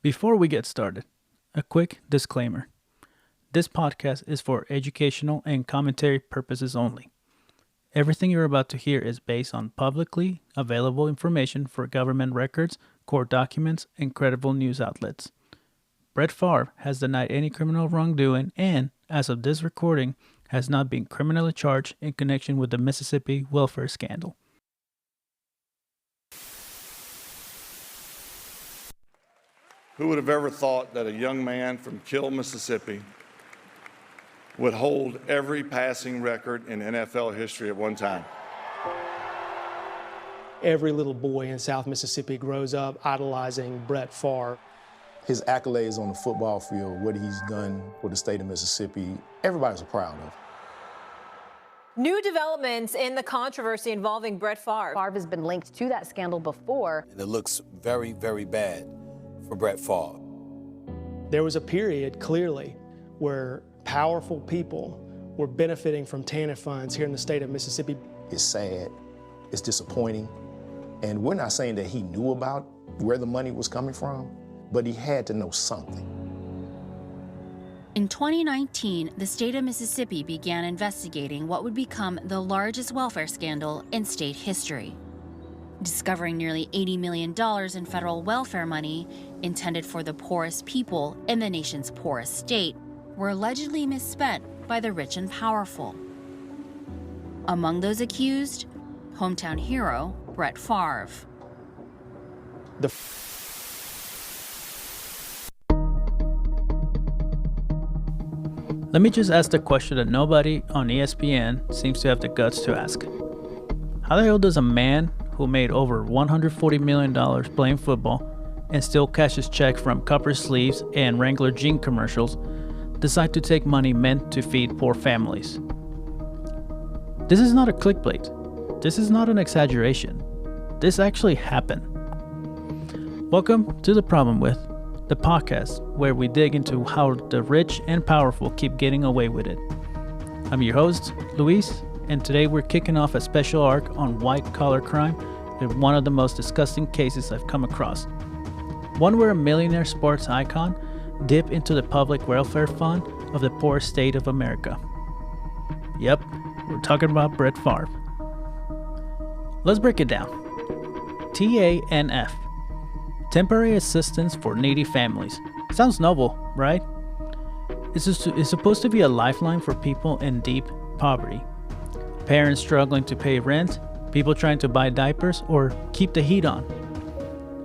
Before we get started, a quick disclaimer. This podcast is for educational and commentary purposes only. Everything you're about to hear is based on publicly available information for government records, court documents, and credible news outlets. Brett Favre has denied any criminal wrongdoing and, as of this recording, has not been criminally charged in connection with the Mississippi welfare scandal. Who would have ever thought that a young man from Kill, Mississippi would hold every passing record in NFL history at one time? Every little boy in South Mississippi grows up idolizing Brett Favre. His accolades on the football field, what he's done for the state of Mississippi, everybody's proud of. New developments in the controversy involving Brett Favre. Favre has been linked to that scandal before. And it looks very, very bad for Brett Favre. There was a period, clearly, where powerful people were benefiting from TANF funds here in the state of Mississippi. It's sad, it's disappointing, and we're not saying that he knew about where the money was coming from, but he had to know something. In 2019, the state of Mississippi began investigating what would become the largest welfare scandal in state history, discovering nearly $80 million in federal welfare money intended for the poorest people in the nation's poorest state were allegedly misspent by the rich and powerful. Among those accused, hometown hero Brett Favre. Let me just ask the question that nobody on ESPN seems to have the guts to ask. How the hell does a man who made over $140 million playing football and still cashes checks from Copper Sleeves and Wrangler jean commercials decide to take money meant to feed poor families? This is not a clickbait. This is not an exaggeration. This actually happened. Welcome to The Problem With, the podcast where we dig into how the rich and powerful keep getting away with it. I'm your host, Luis, and today we're kicking off a special arc on white-collar crime with one of the most disgusting cases I've come across. One where a millionaire sports icon dipped into the public welfare fund of the poorest state of America. Yep, we're talking about Brett Favre. Let's break it down. TANF. Temporary Assistance for Needy Families. Sounds novel, right? It's supposed to be a lifeline for people in deep poverty. Parents struggling to pay rent, people trying to buy diapers, or keep the heat on.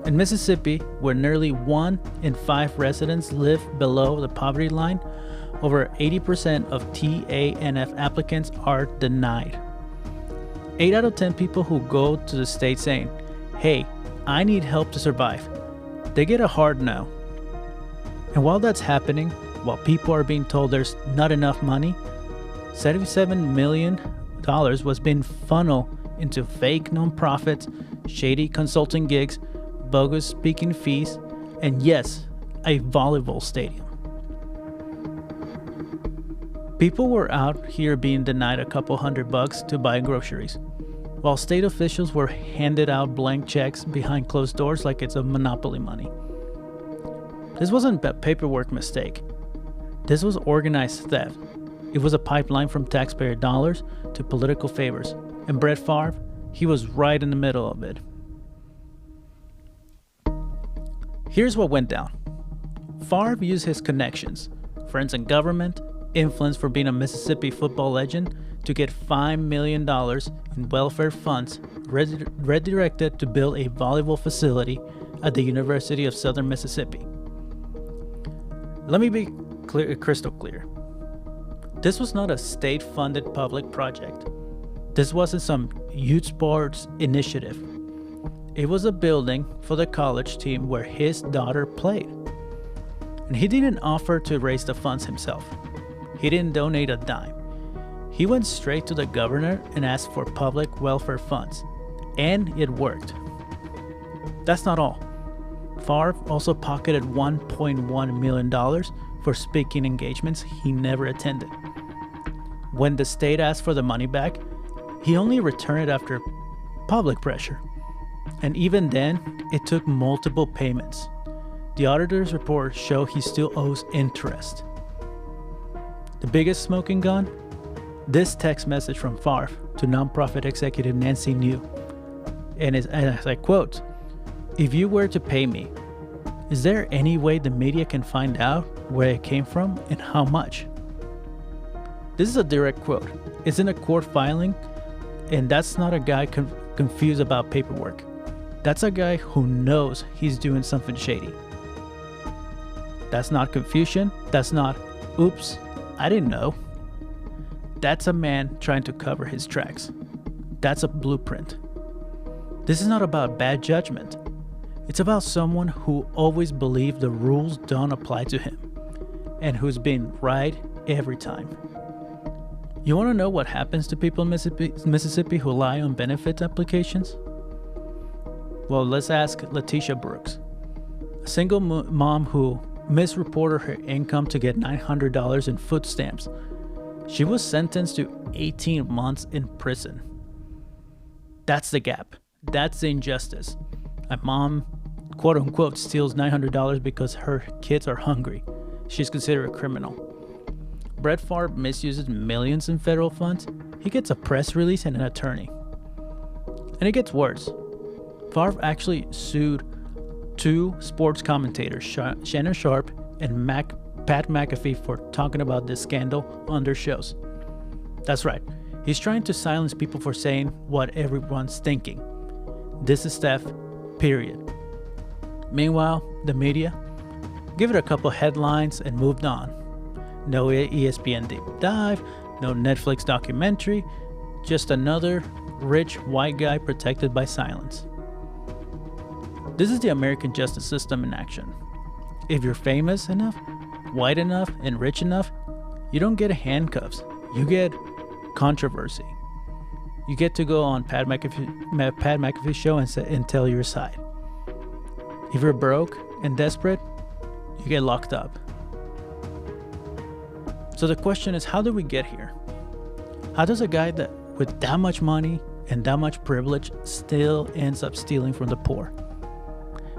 In Mississippi, where nearly 1 in 5 residents live below the poverty line, over 80% of TANF applicants are denied. 8 out of 10 people who go to the state saying, "Hey, I need help to survive," they get a hard no. And while that's happening, while people are being told there's not enough money, $77 million was being funneled into fake nonprofits, shady consulting gigs, bogus speaking fees, and yes, a volleyball stadium. People were out here being denied a couple $100 to buy groceries, while state officials were handed out blank checks behind closed doors like it's a monopoly money. This wasn't a paperwork mistake. This was organized theft. It was a pipeline from taxpayer dollars to political favors, and Brett Favre, he was right in the middle of it. Here's what went down. Favre used his connections, friends in government, influence for being a Mississippi football legend, to get $5 million in welfare funds redirected to build a volleyball facility at the University of Southern Mississippi. Let me be crystal clear. This was not a state-funded public project. This wasn't some youth sports initiative. It was a building for the college team where his daughter played. And he didn't offer to raise the funds himself. He didn't donate a dime. He went straight to the governor and asked for public welfare funds. And it worked. That's not all. Favre also pocketed $1.1 million for speaking engagements he never attended. When the state asked for the money back, he only returned it after public pressure. And even then, it took multiple payments. The auditor's report show he still owes interest. The biggest smoking gun? This text message from Favre to nonprofit executive Nancy New. And as I quote, "If you were to pay me, is there any way the media can find out where it came from and how much?" This is a direct quote. It's in a court filing, and that's not a guy confused about paperwork. That's a guy who knows he's doing something shady. That's not confusion. That's not, "Oops, I didn't know." That's a man trying to cover his tracks. That's a blueprint. This is not about bad judgment. It's about someone who always believed the rules don't apply to him and who's been right every time. You want to know what happens to people in Mississippi who lie on benefit applications? Well, let's ask Letitia Brooks, a single mom who misreported her income to get $900 in food stamps. She was sentenced to 18 months in prison. That's the gap. That's the injustice. A mom, quote unquote, steals $900 because her kids are hungry. She's considered a criminal. Brett Favre misuses millions in federal funds. He gets a press release and an attorney. And it gets worse. Favre actually sued two sports commentators, Shannon Sharpe and Pat McAfee, for talking about this scandal on their shows. That's right. He's trying to silence people for saying what everyone's thinking. This is theft, period. Meanwhile, the media give it a couple headlines and moved on. No ESPN deep dive, no Netflix documentary, just another rich white guy protected by silence. This is the American justice system in action. If you're famous enough, white enough, and rich enough, you don't get handcuffs. You get controversy. You get to go on Pat McAfee's show and tell your side. If you're broke and desperate, you get locked up. So the question is, how did we get here? How does a guy that with that much money and that much privilege still ends up stealing from the poor?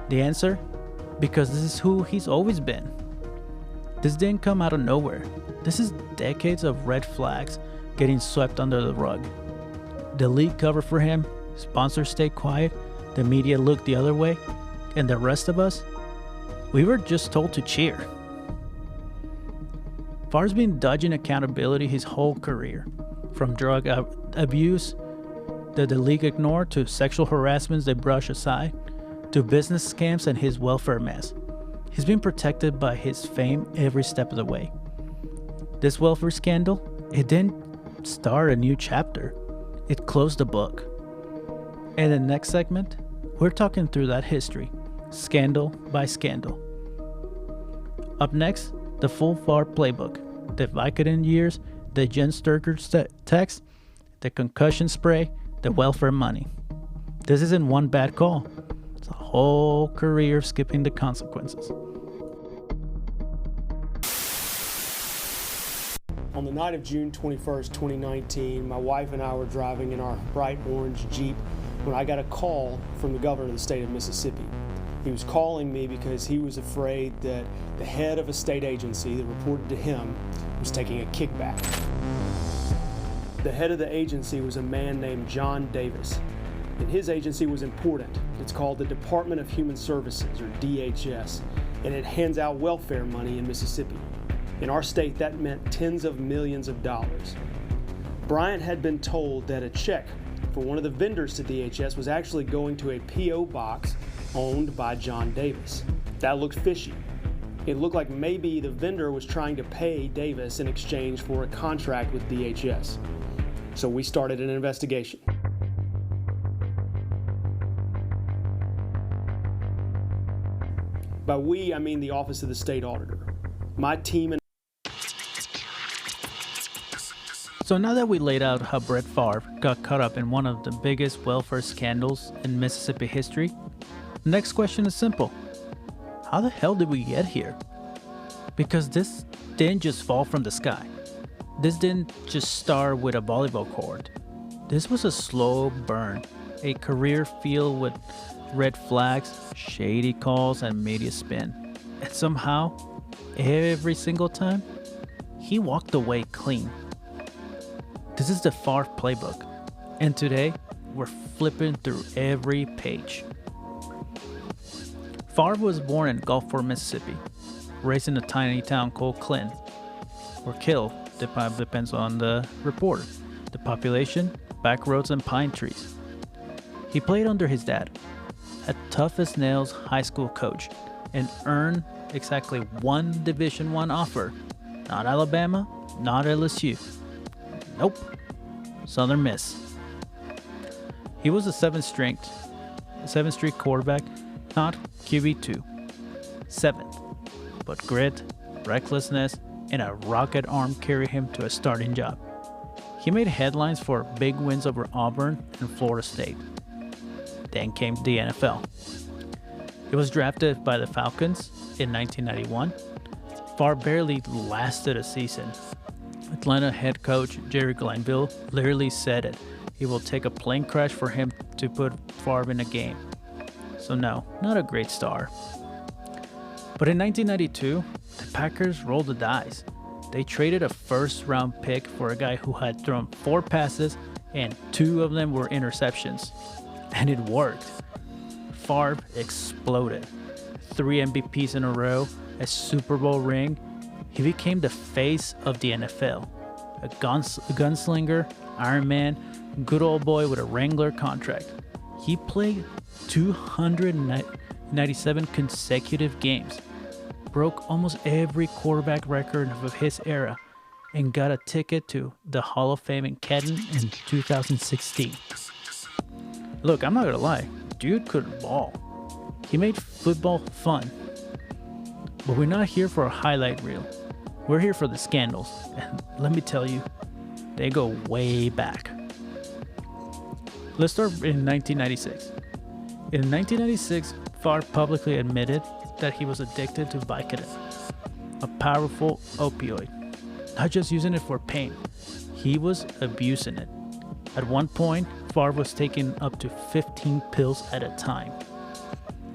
The answer? Because this is who he's always been. This didn't come out of nowhere. This is decades of red flags getting swept under the rug. The league covered for him, sponsors stayed quiet, the media looked the other way, and the rest of us, we were just told to cheer. Favre's been dodging accountability his whole career, from drug abuse that the league ignored to sexual harassments they brush aside, to business scams and his welfare mess. He's been protected by his fame every step of the way. This welfare scandal, it didn't start a new chapter. It closed the book. In the next segment, we're talking through that history, scandal by scandal. Up next, the full Favre playbook, the Vicodin years, the Jen Sturger text, the concussion spray, the welfare money. This isn't one bad call. It's a whole career of skipping the consequences. On the night of June 21st, 2019, my wife and I were driving in our bright orange Jeep when I got a call from the governor of the state of Mississippi. He was calling me because he was afraid that the head of a state agency that reported to him was taking a kickback. The head of the agency was a man named John Davis, and his agency was important. It's called the Department of Human Services, or DHS, and it hands out welfare money in Mississippi. In our state, that meant tens of millions of dollars. Bryant had been told that a check for one of the vendors to DHS was actually going to a P.O. box owned by John Davis. That looked fishy. It looked like maybe the vendor was trying to pay Davis in exchange for a contract with DHS. So we started an investigation. By we, I mean the Office of the State Auditor. My team and So now that we laid out how Brett Favre got caught up in one of the biggest welfare scandals in Mississippi history, the next question is simple. How the hell did we get here? Because this didn't just fall from the sky. This didn't just start with a volleyball court. This was a slow burn, a career filled with red flags, shady calls, and media spin. And somehow, every single time, he walked away clean. This is the Favre playbook, and today we're flipping through every page. Favre was born in Gulfport, Mississippi, raised in a tiny town called Clinton, or Kill, depends on the report. The population, back roads, and pine trees. He played under his dad, a tough-as-nails high school coach, and earned exactly one Division I offer. Not Alabama, not LSU. Nope. Southern Miss. He was a 7th string quarterback, not QB2. 7th. But grit, recklessness, and a rocket arm carried him to a starting job. He made headlines for big wins over Auburn and Florida State. Then came the NFL. He was drafted by the Falcons in 1991. Favre barely lasted a season. Atlanta head coach Jerry Glanville literally said it. It will take a plane crash for him to put Favre in a game. So no, not a great star. But in 1992, the Packers rolled the dice. They traded a first-round pick for a guy who had thrown 4 passes and 2 of them were interceptions. And it worked. Favre exploded. 3 MVPs in a row, a Super Bowl ring. He became the face of the NFL. A gunslinger, Iron Man, good old boy with a Wrangler contract. He played 297 consecutive games, broke almost every quarterback record of his era, and got a ticket to the Hall of Fame in Canton in 2016. Look, I'm not gonna lie, dude could ball. He made football fun. But we're not here for a highlight reel. We're here for the scandals, and let me tell you, they go way back. Let's start in 1996. In 1996, Favre publicly admitted that he was addicted to Vicodin, a powerful opioid. Not just using it for pain, he was abusing it. At one point, Favre was taking up to 15 pills at a time.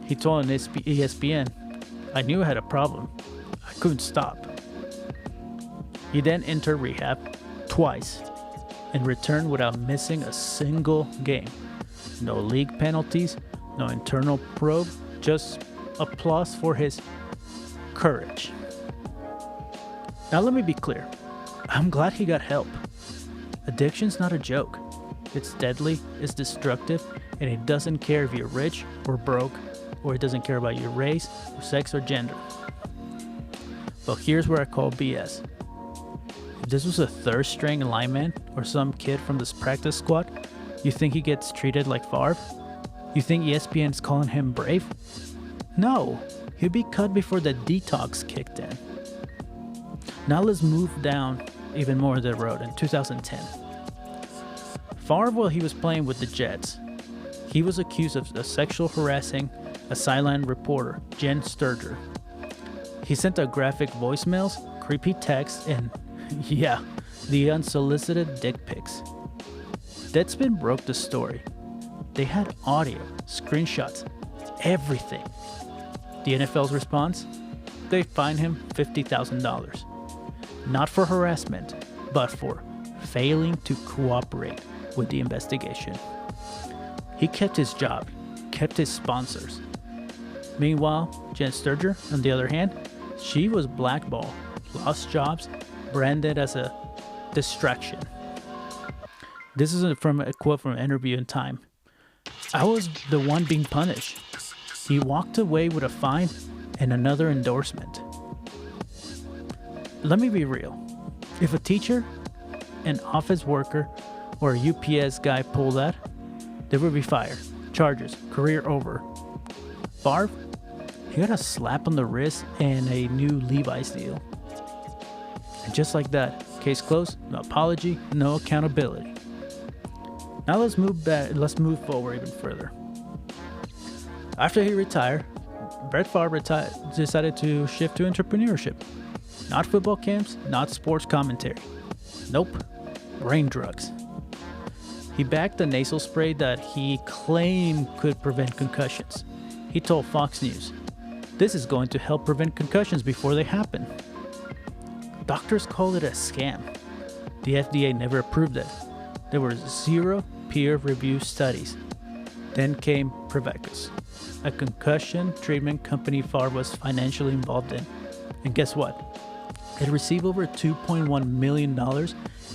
He told an ESPN, "I knew I had a problem. I couldn't stop." He then entered rehab twice and returned without missing a single game. No league penalties, no internal probe, just applause for his courage. Now let me be clear. I'm glad he got help. Addiction's not a joke. It's deadly, it's destructive, and it doesn't care if you're rich or broke, or it doesn't care about your race, or sex, or gender. But here's where I call BS. If this was a third-string lineman or some kid from this practice squad, you think he gets treated like Favre? You think ESPN's calling him brave? No, he'd be cut before the detox kicked in. Now let's move down even more the road in 2010. Favre, while he was playing with the Jets, he was accused of sexual harassing a sideline reporter, Jen Sturger. He sent out graphic voicemails, creepy texts, and yeah, the unsolicited dick pics. Deadspin broke the story. They had audio, screenshots, everything. The NFL's response? They fined him $50,000. Not for harassment, but for failing to cooperate with the investigation. He kept his job, kept his sponsors. Meanwhile, Jen Sturger, on the other hand, she was blackballed, lost jobs, branded as a distraction. This is from a quote from an interview in Time. "I was the one being punished. He walked away with a fine and another endorsement." Let me be real. If a teacher, an office worker, or a UPS guy pulled that, they would be fired. Charges, career over. Favre, he got a slap on the wrist and a new Levi's deal. And just like that, case closed, no apology, no accountability. Now let's move forward even further. After he retired, Brett Favre decided to shift to entrepreneurship. Not football camps, not sports commentary. Nope, brain drugs. He backed the nasal spray that he claimed could prevent concussions. He told Fox News, This is going to help prevent concussions before they happen. Doctors call it a scam. The FDA never approved it. There were 0 peer-reviewed studies. Then came Prevacus, a concussion treatment company Favre was financially involved in. And guess what? It received over $2.1 million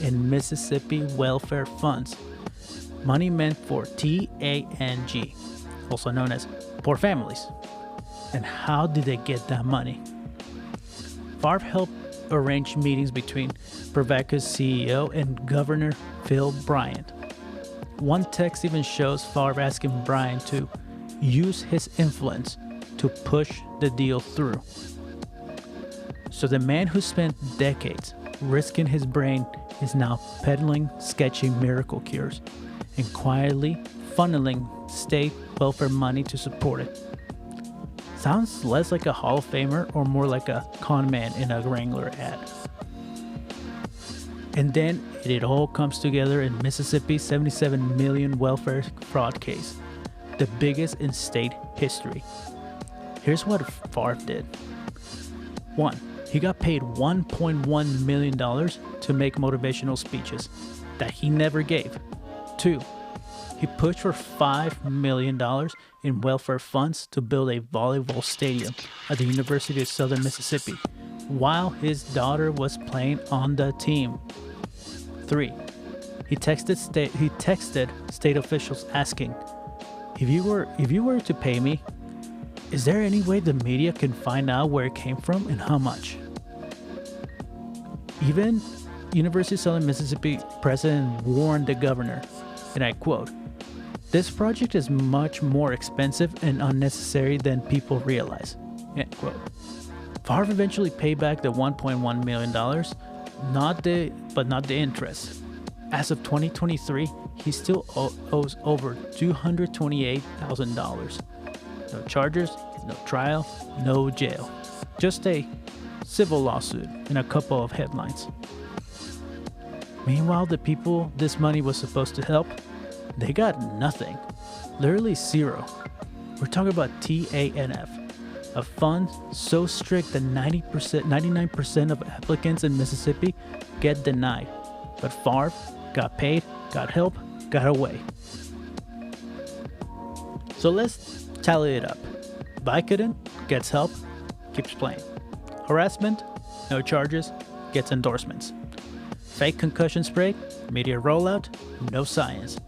in Mississippi welfare funds. Money meant for TANG, also known as poor families. And how did they get that money? Favre helped arrange meetings between Prevacus CEO and Governor Phil Bryant. One text even shows Favre asking Bryant to use his influence to push the deal through. So the man who spent decades risking his brain is now peddling sketchy miracle cures and quietly funneling state welfare money to support it. Sounds less like a Hall of Famer or more like a con man in a Wrangler ad. And then it all comes together in Mississippi's $77 million welfare fraud case, the biggest in state history. Here's what Favre did. 1. He got paid $1.1 million to make motivational speeches that he never gave. 2. He pushed for $5 million in welfare funds to build a volleyball stadium at the University of Southern Mississippi while his daughter was playing on the team. 3. He texted state officials asking, if you were to pay me, is there any way the media can find out where it came from and how much? Even University of Southern Mississippi president warned the governor, and I quote, "This project is much more expensive and unnecessary than people realize." End quote. Favre eventually paid back the $1.1 million, not the interest. As of 2023, he still owes over $228,000. No charges, no trial, no jail. Just a civil lawsuit and a couple of headlines. Meanwhile, the people this money was supposed to help, they got nothing. Literally 0. We're talking about TANF, a fund so strict that 99% of applicants in Mississippi get denied. But Favre got paid, got help, got away. So let's tally it up. Vicodin gets help, keeps playing. Harassment, no charges, gets endorsements. Fake concussion spray, media rollout, no science.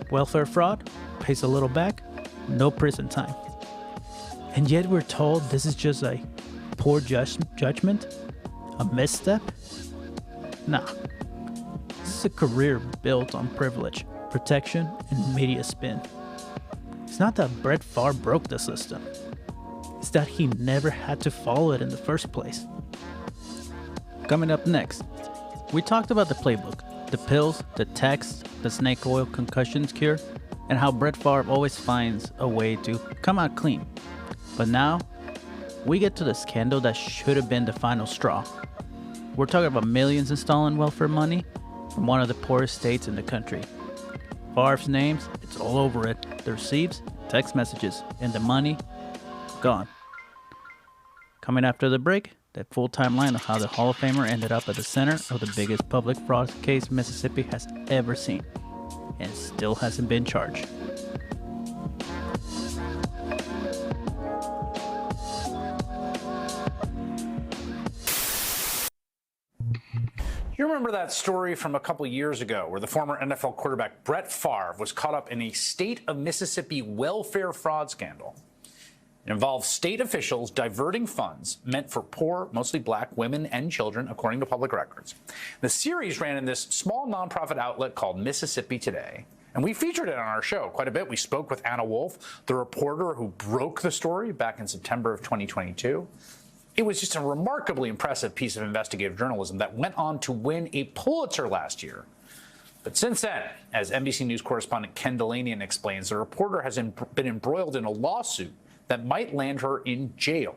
Welfare fraud, pays a little back, no prison time. And yet we're told this is just a poor judgment, a misstep? Nah. This is a career built on privilege, protection, and media spin. It's not that Brett Favre broke the system. It's that he never had to follow it in the first place. Coming up next, we talked about the playbook, the pills, the text, the snake oil concussions cure, and how Brett Favre always finds a way to come out clean. But now, we get to the scandal that should have been the final straw. We're talking about millions in stolen welfare money from one of the poorest states in the country. Favre's names, it's all over it. The receipts, text messages, and the money, gone. Coming after the break, that full timeline of how the Hall of Famer ended up at the center of the biggest public fraud case Mississippi has ever seen, and still hasn't been charged. You remember that story from a couple years ago where the former NFL quarterback Brett Favre was caught up in a state of Mississippi welfare fraud scandal. It involved state officials diverting funds meant for poor, mostly black women and children, according to public records. The series ran in this small nonprofit outlet called Mississippi Today, and we featured it on our show quite a bit. We spoke with Anna Wolf, the reporter who broke the story back in September of 2022. It was just a remarkably impressive piece of investigative journalism that went on to win a Pulitzer last year. But since then, as NBC News correspondent Ken Delanian explains, the reporter has been embroiled in a lawsuit that might land her in jail.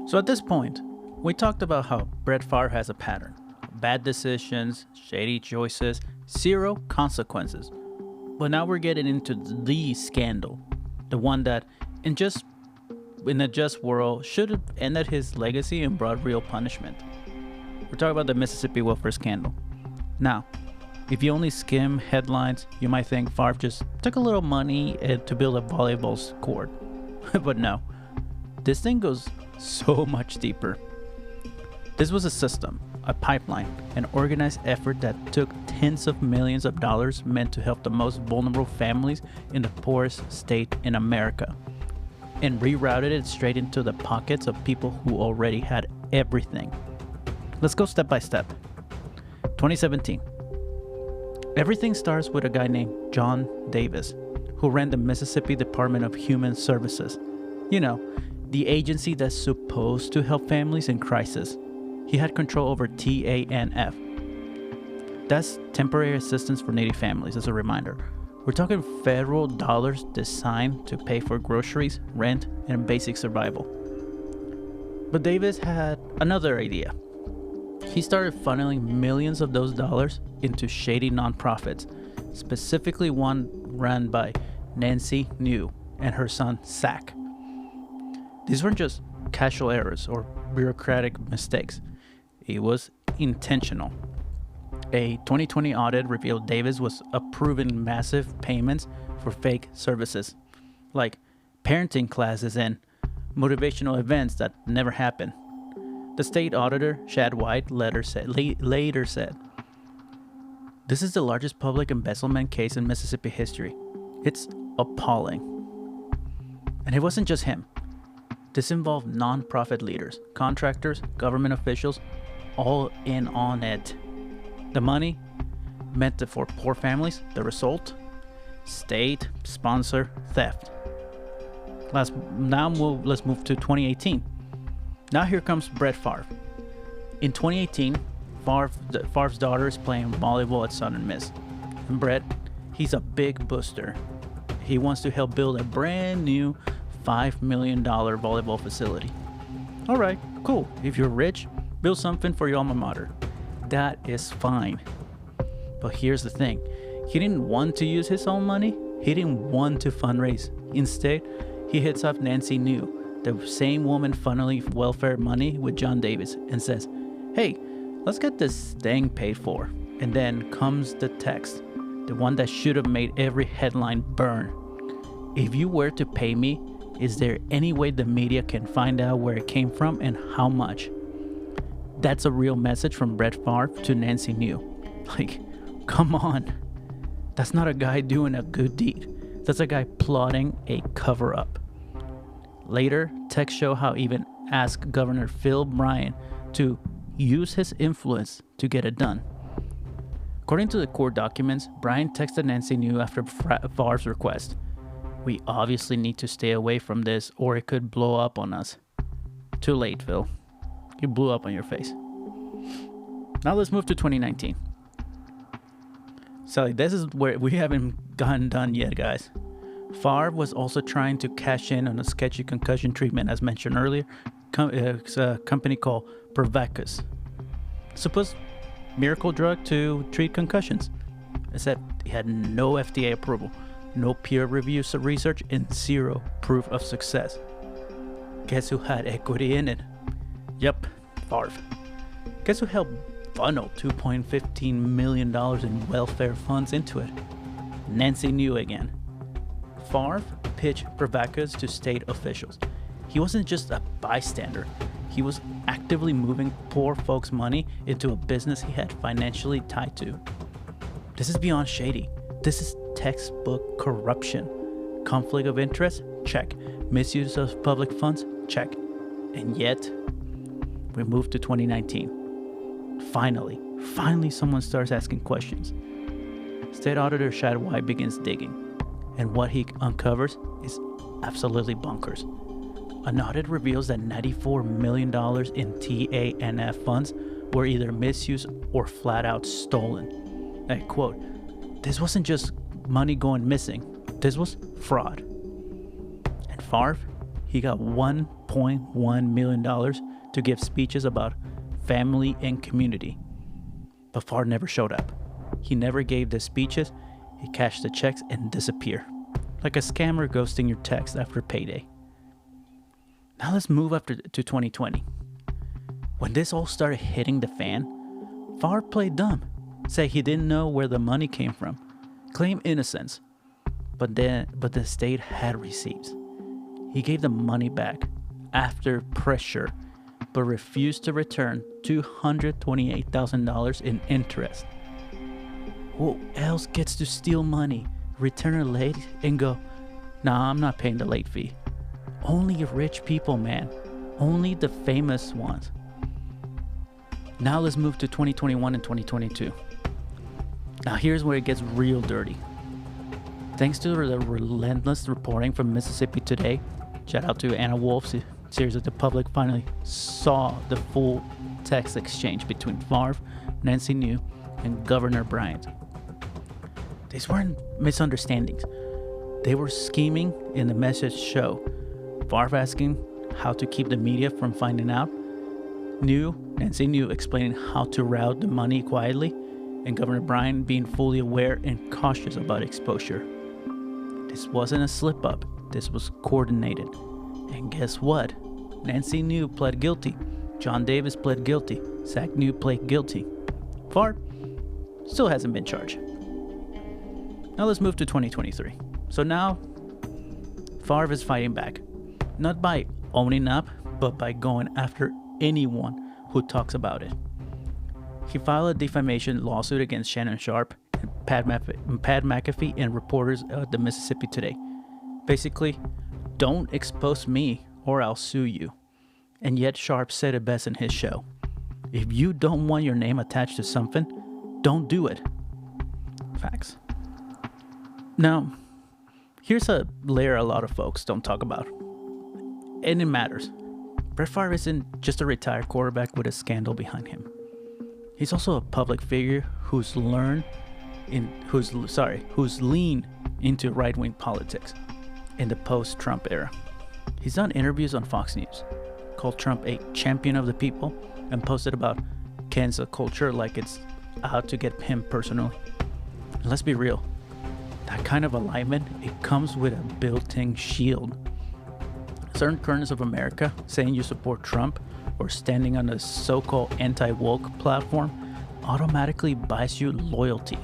So at this point, we talked about how Brett Favre has a pattern. Bad decisions, shady choices, 0 consequences. But now we're getting into the scandal. The one that, in a just world, should have ended his legacy and brought real punishment. We're talking about the Mississippi welfare scandal. Now, if you only skim headlines, you might think Favre just took a little money to build a volleyball court. But no, this thing goes so much deeper. This was a system, a pipeline, an organized effort that took tens of millions of dollars meant to help the most vulnerable families in the poorest state in America, and rerouted it straight into the pockets of people who already had everything. Let's go step by step. 2017. Everything starts with a guy named John Davis, who ran the Mississippi Department of Human Services. You know, the agency that's supposed to help families in crisis. He had control over TANF. That's Temporary Assistance for Needy Families, as a reminder. We're talking federal dollars designed to pay for groceries, rent, and basic survival. But Davis had another idea. He started funneling millions of those dollars into shady nonprofits, specifically one run by Nancy New and her son, Zach. These weren't just casual errors or bureaucratic mistakes. It was intentional. A 2020 audit revealed Davis was approving massive payments for fake services, like parenting classes and motivational events that never happened. The state auditor, Shad White, later said, "This is the largest public embezzlement case in Mississippi history. It's appalling." And it wasn't just him. This involved nonprofit leaders, contractors, government officials, all in on it. The money meant for poor families. The result? State sponsor theft. Let's move to 2018. Now here comes Brett Favre. In 2018, Favre's daughter is playing volleyball at Southern Miss. And Brett, he's a big booster. He wants to help build a brand new $5 million volleyball facility. All right, cool. If you're rich, build something for your alma mater. That is fine. But here's the thing. He didn't want to use his own money. He didn't want to fundraise. Instead, he hits up Nancy New, the same woman funneling welfare money with John Davis, and says, "Hey, let's get this thing paid for." And then comes the text, the one that should have made every headline burn. "If you were to pay me, is there any way the media can find out where it came from and how much?" That's a real message from Brett Favre to Nancy New. Like, come on. That's not a guy doing a good deed. That's a guy plotting a cover-up. Later, texts show how even asked Governor Phil Bryant to use his influence to get it done. According to the court documents, Bryant texted Nancy New after Favre's request. "We obviously need to stay away from this or it could blow up on us." Too late, Phil. You blew up on your face. Now let's move to 2019. So this is where we haven't gotten done yet, guys. Favre was also trying to cash in on a sketchy concussion treatment, as mentioned earlier. It's a company called Prevacus. Supposed miracle drug to treat concussions. Except it had no FDA approval, no peer review research, and zero proof of success. Guess who had equity in it? Yep, Favre. Guess who helped funnel $2.15 million in welfare funds into it? Nancy New again. Favre pitched Prevacus to state officials. He wasn't just a bystander. He was actively moving poor folks' money into a business he had financially tied to. This is beyond shady. This is textbook corruption. Conflict of interest? Check. Misuse of public funds? Check. And yet, we move to 2019. Finally someone starts asking questions. State Auditor Shad White begins digging, and what he uncovers is absolutely bonkers. An audit reveals that $94 million in TANF funds were either misused or flat out stolen. I quote, "This wasn't just money going missing, this was fraud." And Favre, he got $1.1 million to give speeches about family and community. But Favre never showed up. He never gave the speeches, he cashed the checks and disappeared. like a scammer ghosting your text after payday. Now let's move up to 2020. When this all started hitting the fan, Favre played dumb, said he didn't know where the money came from, claimed innocence, but the state had receipts. He gave the money back after pressure, but refused to return $228,000 in interest. Who else gets to steal money, return it late, and go, nah, I'm not paying the late fee? Only rich people, man. Only the famous ones. Now let's move to 2021 and 2022. Now here's where it gets real dirty. Thanks to the relentless reporting from Mississippi Today, shout out to Anna Wolf's series of The Public, finally saw the full text exchange between Favre, Nancy New, and Governor Bryant. These weren't misunderstandings. They were scheming in the message show. Favre asking how to keep the media from finding out, Nancy New explaining how to route the money quietly, and Governor Bryant being fully aware and cautious about exposure. This wasn't a slip-up. This was coordinated. And guess what? Nancy New pled guilty. John Davis pled guilty. Zach New pled guilty. Favre still hasn't been charged. Now let's move to 2023. So now, Favre is fighting back. Not by owning up, but by going after anyone who talks about it. He filed a defamation lawsuit against Shannon Sharpe, and Pat McAfee, and reporters at the Mississippi Today. Basically, don't expose me or I'll sue you. And yet Sharpe said it best in his show. If you don't want your name attached to something, don't do it. Facts. Now, here's a layer a lot of folks don't talk about. And it matters. Brett Favre isn't just a retired quarterback with a scandal behind him. He's also a public figure who's leaned into right-wing politics in the post-Trump era. He's done interviews on Fox News, called Trump a champion of the people, and posted about cancel culture like it's out to get him personally. And let's be real, that kind of alignment, it comes with a built-in shield. Certain corners of America saying you support Trump or standing on a so-called anti-woke platform automatically buys you loyalty.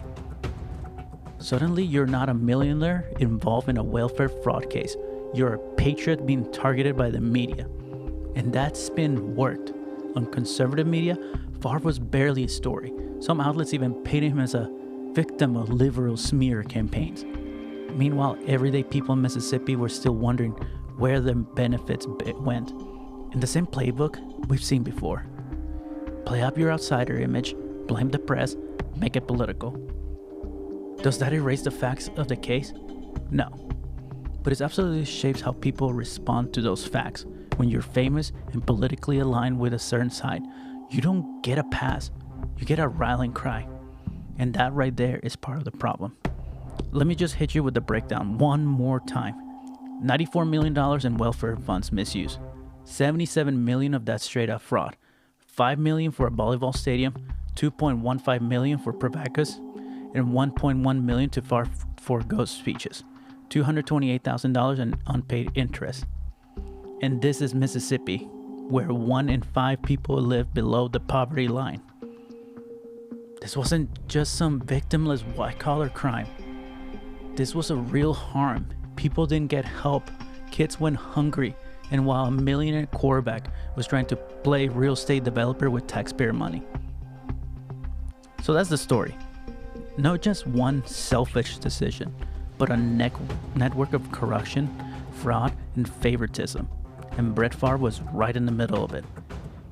Suddenly, you're not a millionaire involved in a welfare fraud case. You're a patriot being targeted by the media. And that spin worked. On conservative media, Favre was barely a story. Some outlets even painted him as a victim of liberal smear campaigns. Meanwhile, everyday people in Mississippi were still wondering where the benefits went. In the same playbook we've seen before. Play up your outsider image, blame the press, make it political. Does that erase the facts of the case? No. But it absolutely shapes how people respond to those facts. When you're famous and politically aligned with a certain side, you don't get a pass. You get a rallying cry. And that right there is part of the problem. Let me just hit you with the breakdown one more time. $94 million in welfare funds misuse. $77 million of that straight up fraud. $5 million for a volleyball stadium, $2.15 million for Provacus, and $1.1 million to Favre for ghost speeches. $228,000 in unpaid interest. And this is Mississippi, where 1 in 5 people live below the poverty line. This wasn't just some victimless white-collar crime. This was a real harm. People didn't get help. Kids went hungry. And while a millionaire quarterback was trying to play real estate developer with taxpayer money. So that's the story. Not just one selfish decision, but a network of corruption, fraud, and favoritism. And Brett Favre was right in the middle of it.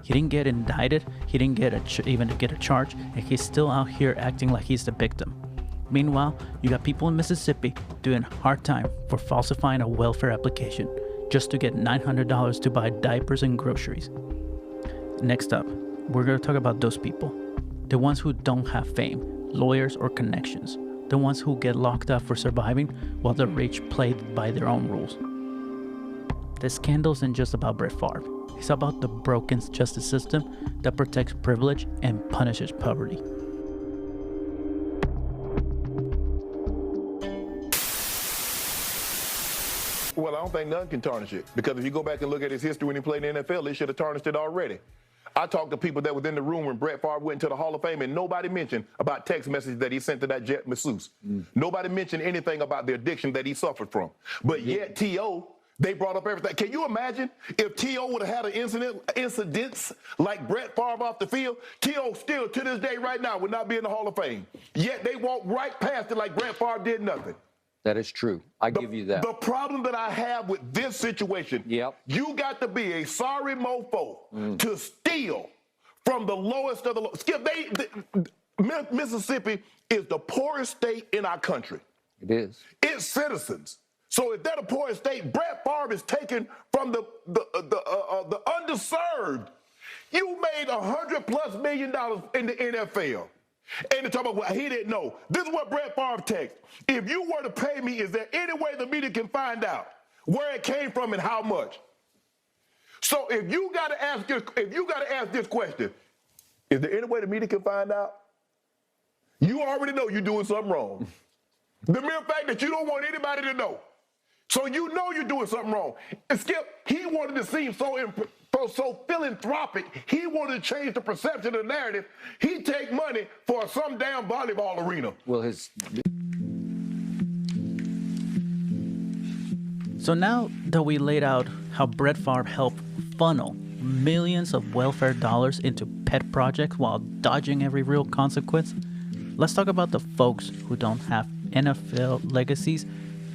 He didn't get indicted, he didn't even get a charge, and he's still out here acting like he's the victim. Meanwhile, you got people in Mississippi doing hard time for falsifying a welfare application just to get $900 to buy diapers and groceries. Next up, we're going to talk about those people. The ones who don't have fame, lawyers, or connections. The ones who get locked up for surviving while the rich play by their own rules. This scandal isn't just about Brett Favre. It's about the broken justice system that protects privilege and punishes poverty. don't think none can tarnish it. Because if you go back and look at his history when he played in the NFL, they should have tarnished it already. I talked to people that was in the room when Brett Favre went into the Hall of Fame, and nobody mentioned about text messages that he sent to that jet masseuse. Nobody mentioned anything about the addiction that he suffered from. But yet T.O., they brought up everything. Can you imagine if T.O. would have had an incidents like Brett Favre off the field? T.O. still, to this day right now, would not be in the Hall of Fame. Yet they walked right past it like Brett Favre did nothing. That is true. I give you that. The problem that I have with this situation, you got to be a sorry mofo to steal from the lowest of the low. Skip, Mississippi is the poorest state in our country. It is. Its citizens. So if they're the poorest state, Brett Favre is taken from the underserved. You made $100+ million in the NFL. And they talk about, well, he didn't know. This is what Brett Favre texted. If you were to pay me, is there any way the media can find out where it came from and how much? So if you got to ask this question, is there any way the media can find out? You already know you're doing something wrong. The mere fact that you don't want anybody to know. So you know you're doing something wrong. And Skip, he wanted to seem so philanthropic. He wanted to change the perception of the narrative. He'd take money for some damn volleyball arena. Well, So now that we laid out how Brett Favre helped funnel millions of welfare dollars into pet projects while dodging every real consequence, let's talk about the folks who don't have NFL legacies,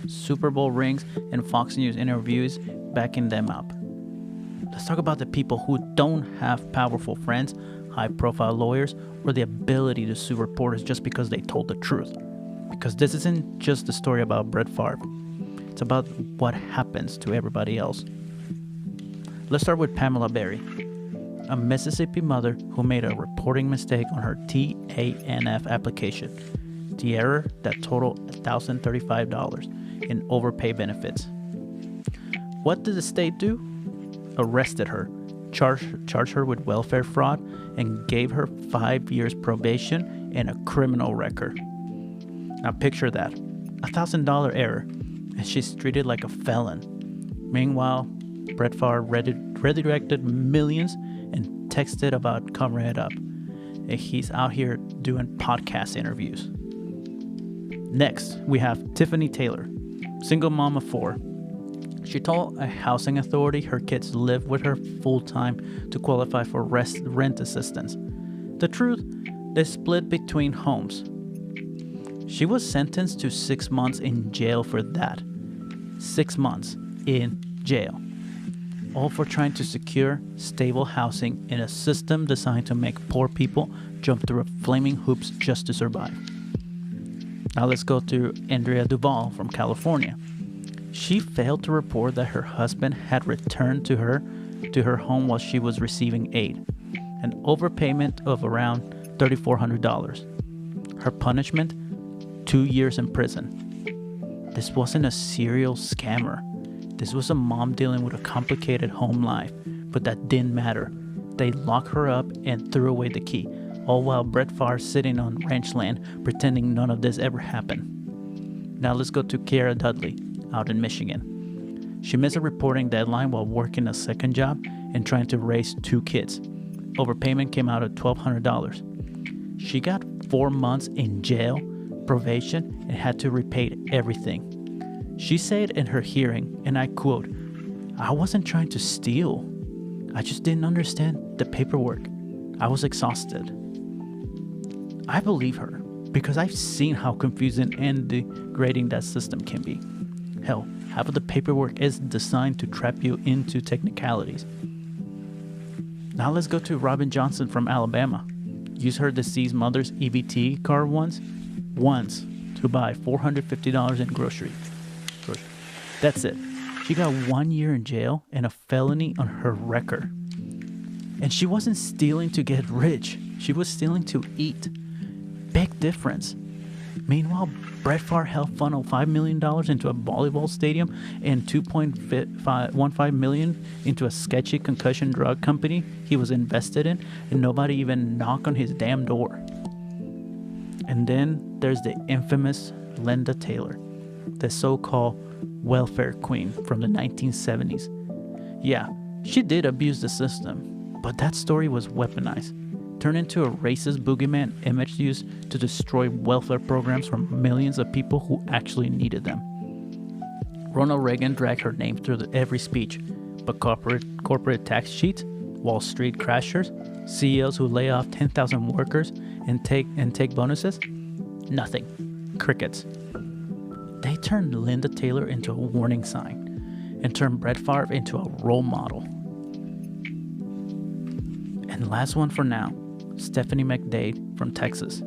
Super Bowl rings, and Fox News interviews backing them up. Let's talk about the people who don't have powerful friends, high-profile lawyers, or the ability to sue reporters just because they told the truth. Because this isn't just a story about Brett Favre. It's about what happens to everybody else. Let's start with Pamela Berry, a Mississippi mother who made a reporting mistake on her TANF application. The error that totaled $1,035 in overpay benefits. What did the state do? Arrested her, charged her with welfare fraud, and gave her 5 years probation and a criminal record. Now picture that, $1,000 error, and she's treated like a felon. Meanwhile, Brett Favre redirected millions and texted about covering it up. And he's out here doing podcast interviews. Next, we have Tiffany Taylor, single mom of 4. She told a housing authority her kids live with her full-time to qualify for rent assistance. The truth, they split between homes. She was sentenced to 6 months in jail for that. 6 months in jail. All for trying to secure stable housing in a system designed to make poor people jump through flaming hoops just to survive. Now let's go to Andrea Duvall from California. She failed to report that her husband had returned to her home while she was receiving aid, an overpayment of around $3,400. Her punishment, 2 years in prison. This wasn't a serial scammer. This was a mom dealing with a complicated home life, but that didn't matter. They locked her up and threw away the key, all while Brett Favre sitting on ranch land pretending none of this ever happened. Now let's go to Kiara Dudley, out in Michigan. She missed a reporting deadline while working a second job and trying to raise 2 kids. Overpayment came out at $1,200. She got 4 months in jail, probation, and had to repay everything. She said in her hearing, and I quote, "I wasn't trying to steal. I just didn't understand the paperwork. I was exhausted." I believe her because I've seen how confusing and degrading that system can be. Hell, half of the paperwork is designed to trap you into technicalities. Now let's go to Robin Johnson from Alabama. Used her deceased mother's EBT card once to buy $450 in groceries. That's it. She got 1 year in jail and a felony on her record. And she wasn't stealing to get rich. She was stealing to eat. Big difference. Meanwhile, Brett Favre helped funnel $5 million into a volleyball stadium and $2.15 million into a sketchy concussion drug company he was invested in, and nobody even knocked on his damn door. And then there's the infamous Linda Taylor, the so-called welfare queen from the 1970s. Yeah, she did abuse the system, but that story was weaponized, turned into a racist boogeyman image used to destroy welfare programs for millions of people who actually needed them. Ronald Reagan dragged her name through every speech, but corporate tax cheats, Wall Street crashers, CEOs who lay off 10,000 workers and take bonuses, nothing. Crickets. They turned Linda Taylor into a warning sign and turned Brett Favre into a role model. And last one for now, Stephanie McDade from Texas.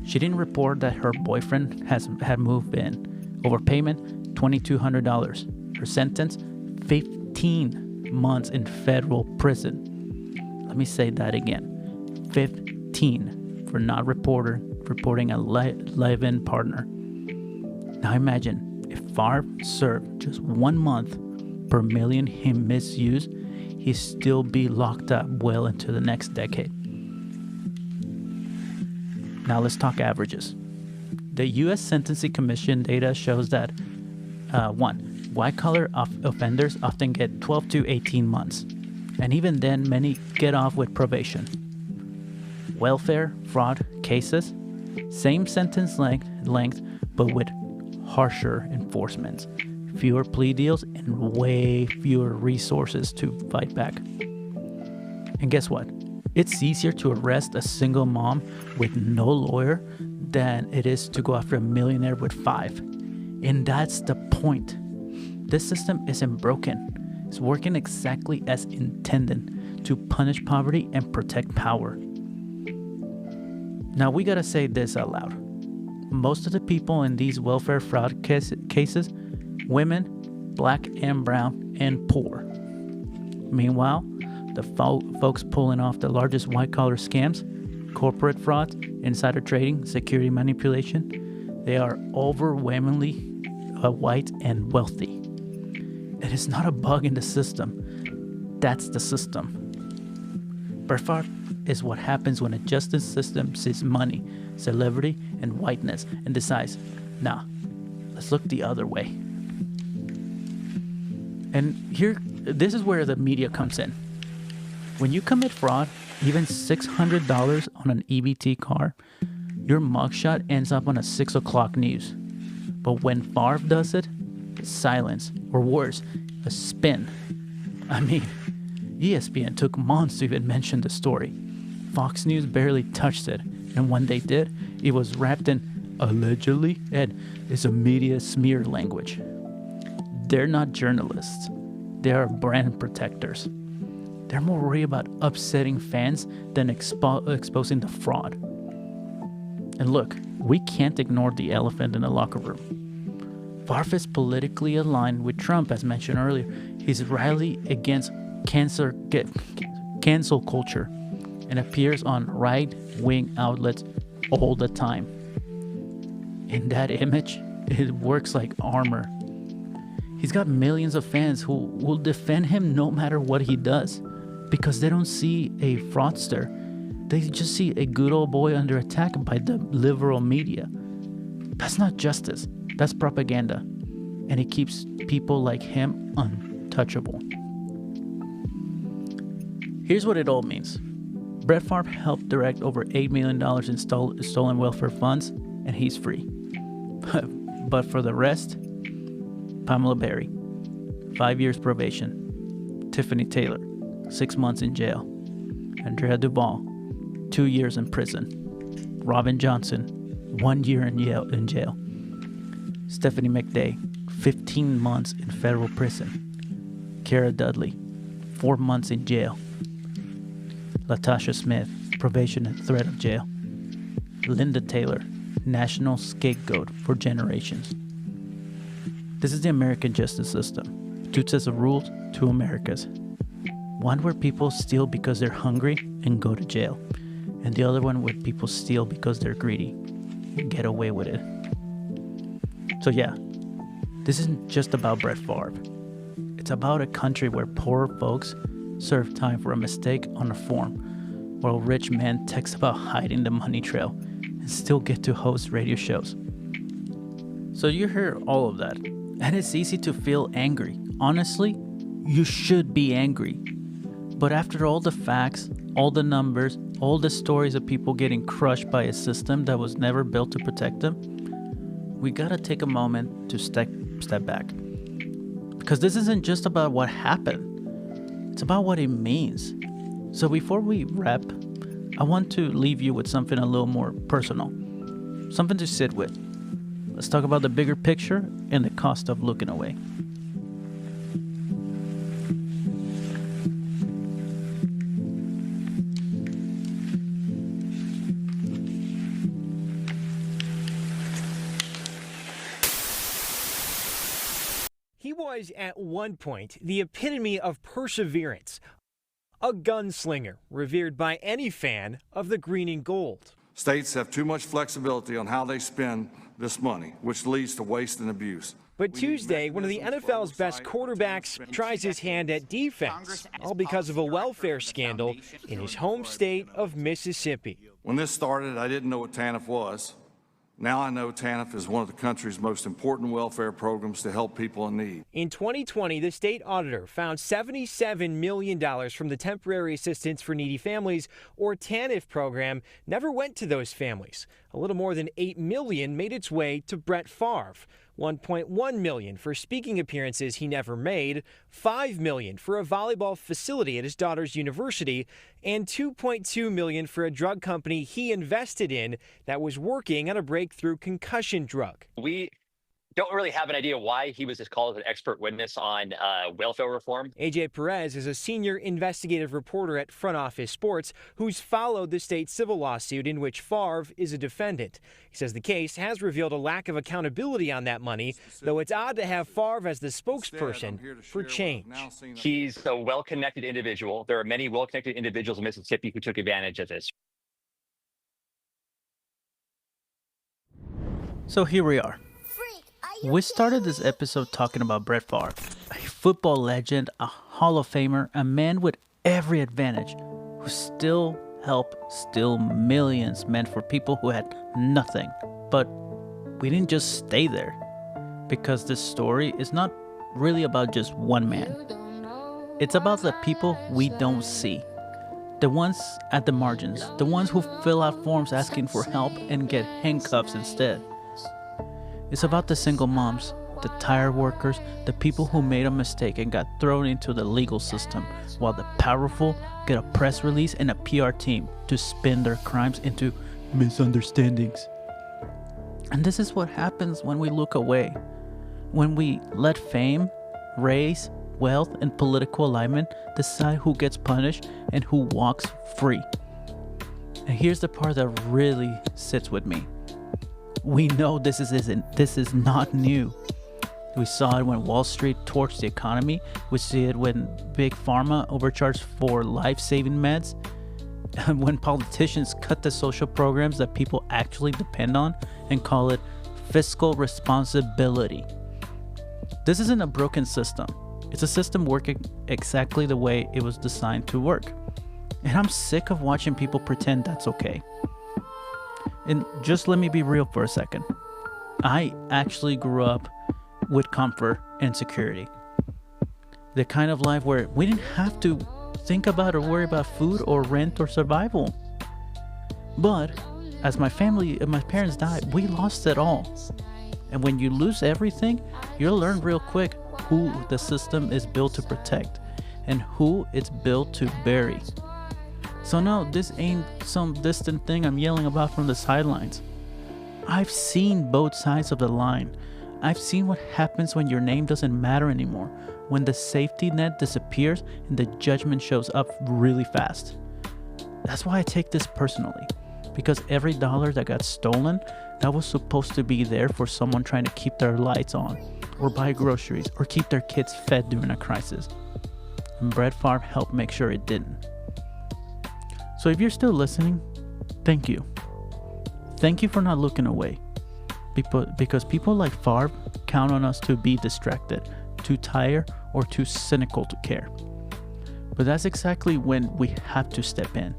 She didn't report that her boyfriend had moved in. Overpayment, $2,200. Her sentence, 15 months in federal prison. Let me say that again. 15 for not reporting a live-in partner. Now imagine if Favre served just 1 month per million he misused, he'd still be locked up well into the next decade. Now let's talk averages. The U.S. Sentencing Commission data shows that 1. White-collar offenders often get 12 to 18 months, and even then many get off with probation. Welfare fraud cases, same sentence length but with harsher enforcement, fewer plea deals, and way fewer resources to fight back. And guess what? It's easier to arrest a single mom with no lawyer than it is to go after a millionaire with 5. And that's the point. This system isn't broken. It's working exactly as intended to punish poverty and protect power. Now we gotta say this out loud. Most of the people in these welfare fraud cases, women, black and brown, and poor. Meanwhile, the folks pulling off the largest white-collar scams, corporate fraud, insider trading, security manipulation, they are overwhelmingly white and wealthy. It is not a bug in the system. That's the system. Brett Favre is what happens when a justice system sees money, celebrity, and whiteness and decides, nah, let's look the other way. And here, this is where the media comes in. When you commit fraud, even $600 on an EBT car, your mugshot ends up on a 6 o'clock news. But when Favre does it, it's silence, or worse, a spin. I mean, ESPN took months to even mention the story. Fox News barely touched it, and when they did, it was wrapped in allegedly and is a media smear language. They're not journalists. They are brand protectors. They're more worried about upsetting fans than exposing the fraud. And look, we can't ignore the elephant in the locker room. Favre is politically aligned with Trump, as mentioned earlier. He's rallying against cancel culture and appears on right-wing outlets all the time. In that image, it works like armor. He's got millions of fans who will defend him no matter what he does, because they don't see a fraudster. They just see a good old boy under attack by the liberal media. That's not justice. That's propaganda. And it keeps people like him untouchable. Here's what it all means. Brett Favre helped direct over $8 million in stolen welfare funds, and he's free. But for the rest, Pamela Berry, 5 years probation. Tiffany Taylor, 6 months in jail. Andrea Duvall, 2 years in prison. Robin Johnson, 1 year in jail. Stephanie McDade, 15 months in federal prison. Kara Dudley, 4 months in jail. Latasha Smith, probation and threat of jail. Linda Taylor, national scapegoat for generations. This is the American justice system. 2 sets of rules, 2 Americas. One where people steal because they're hungry and go to jail, and the other one where people steal because they're greedy and get away with it. So yeah, this isn't just about Brett Favre. It's about a country where poor folks serve time for a mistake on a form, while rich men text about hiding the money trail and still get to host radio shows. So you hear all of that, and it's easy to feel angry. Honestly, you should be angry. But after all the facts, all the numbers, all the stories of people getting crushed by a system that was never built to protect them, we gotta take a moment to step back. Because this isn't just about what happened, it's about what it means. So before we wrap, I want to leave you with something a little more personal, something to sit with. Let's talk about the bigger picture and the cost of looking away. He was, at one point, the epitome of perseverance, a gunslinger revered by any fan of the green and gold. States have too much flexibility on how they spend this money, which leads to waste and abuse. But Tuesday, one of the NFL's best quarterbacks tries his hand at defense, all because of a welfare scandal in his home state of Mississippi. When this started, I didn't know what TANF was. Now I know TANF is one of the country's most important welfare programs to help people in need. In 2020, the state auditor found $77 million from the Temporary Assistance for Needy Families, or TANF program, never went to those families. A little more than $8 million made its way to Brett Favre. $1.1 million for speaking appearances he never made, $5 million for a volleyball facility at his daughter's university, and $2.2 million for a drug company he invested in that was working on a breakthrough concussion drug. We don't really have an idea why he was just called as an expert witness on welfare reform. AJ Perez is a senior investigative reporter at Front Office Sports who's followed the state civil lawsuit in which Favre is a defendant. He says the case has revealed a lack of accountability on that money, though it's odd to have Favre as the spokesperson for change. He's a well-connected individual. There are many well-connected individuals in Mississippi who took advantage of this. So here we are. We started this episode talking about Brett Favre, a football legend, a Hall of Famer, a man with every advantage, who still helped steal millions meant for people who had nothing. But we didn't just stay there, because this story is not really about just one man. It's about the people we don't see, the ones at the margins, the ones who fill out forms asking for help and get handcuffs instead. It's about the single moms, the tired workers, the people who made a mistake and got thrown into the legal system, while the powerful get a press release and a PR team to spin their crimes into misunderstandings. And this is what happens when we look away, when we let fame, race, wealth, and political alignment decide who gets punished and who walks free. And here's the part that really sits with me. We know this is not new. We saw it when Wall Street torched the economy. We see it when Big Pharma overcharged for life-saving meds. And when politicians cut the social programs that people actually depend on and call it fiscal responsibility. This isn't a broken system. It's a system working exactly the way it was designed to work. And I'm sick of watching people pretend that's okay. And just let me be real for a second. I actually grew up with comfort and security. The kind of life where we didn't have to think about or worry about food or rent or survival. But as my parents died, we lost it all. And when you lose everything, you'll learn real quick who the system is built to protect and who it's built to bury. So no, this ain't some distant thing I'm yelling about from the sidelines. I've seen both sides of the line. I've seen what happens when your name doesn't matter anymore, when the safety net disappears and the judgment shows up really fast. That's why I take this personally, because every dollar that got stolen, that was supposed to be there for someone trying to keep their lights on, or buy groceries, or keep their kids fed during a crisis. And Brett Favre helped make sure it didn't. So if you're still listening, thank you. Thank you for not looking away. Because people like Favre count on us to be distracted, too tired, or too cynical to care. But that's exactly when we have to step in.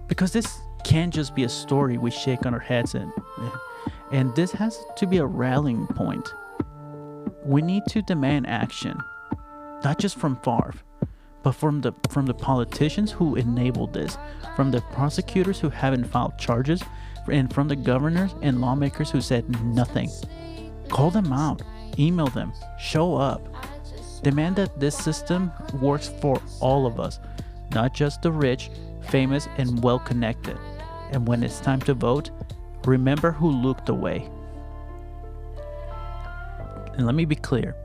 Because this can't just be a story we shake on our heads And this has to be a rallying point. We need to demand action, not just from Favre, but from the politicians who enabled this, from the prosecutors who haven't filed charges, and from the governors and lawmakers who said nothing. Call them out, email them, show up. Demand that this system works for all of us, not just the rich, famous, and well-connected. And when it's time to vote, remember who looked away. And let me be clear,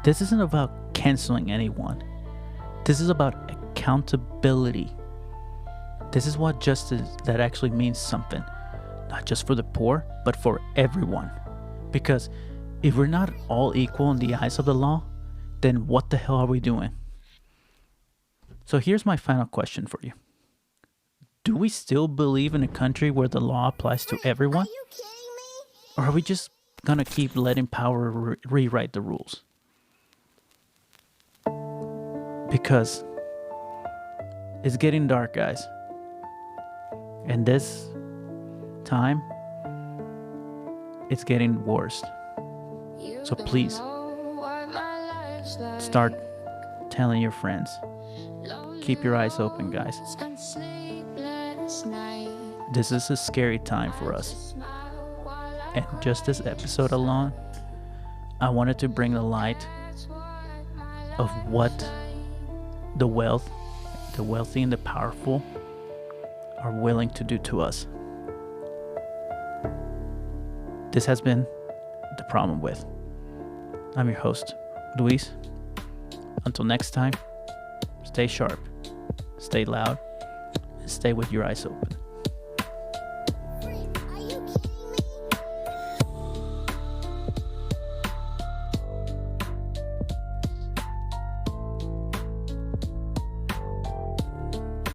this isn't about canceling anyone. This is about accountability. This is what justice that actually means something, not just for the poor, but for everyone. Because if we're not all equal in the eyes of the law, then what the hell are we doing? So here's my final question for you. Do we still believe in a country where the law applies to everyone? Are you kidding me? Or are we just gonna keep letting power rewrite the rules? Because it's getting dark, guys. And this time, it's getting worse. So please, start telling your friends. Keep your eyes open, guys. This is a scary time for us. And just this episode alone, I wanted to bring the light of what the wealthy and the powerful are willing to do to us. This has been The Problem With. I'm your host, Luis. Until next time, stay sharp, stay loud, and stay with your eyes open.